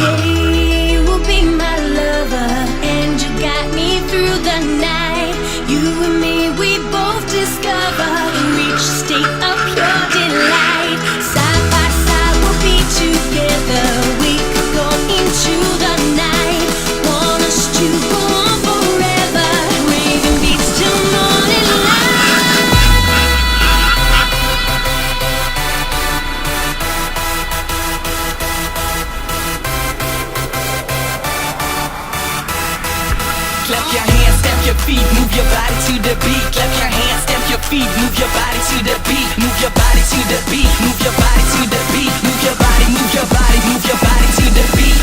Say you will be my lover, and you got me through the night. You and me, we both discover and reach a state of pure delight. Side by side, we'll be together. We could go into the night. Want us to go on forever. Raving beats till morning light. Clap your hands, stamp your feet, move your body to the beat. Clap your hands, stamp your feet, move your body to the beat. Move your body to the beat, move your body to the beat. Move your body, move your body, move your body to the beat.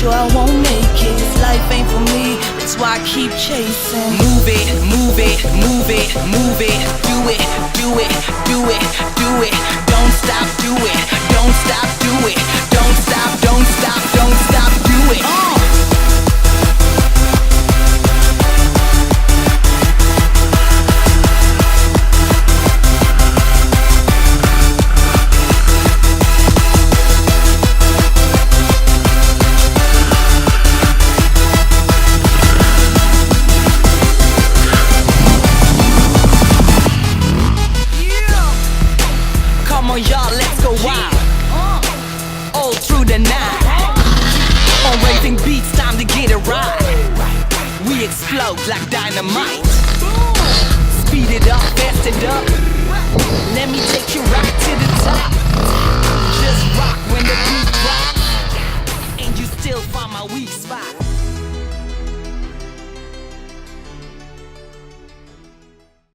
I won't make it, this life ain't for me. That's why I keep chasing. Move it, move it, move it, move it. Do it, do it, do it, do it. Don't stop, do it. Don't stop, do it. Don't stop, don't stop, don't stop, do it. Y'all, let's go wild. All through the night. On raving beats, time to get it right. We explode like dynamite. Speed it up, fast it up. Let me take you right to the top.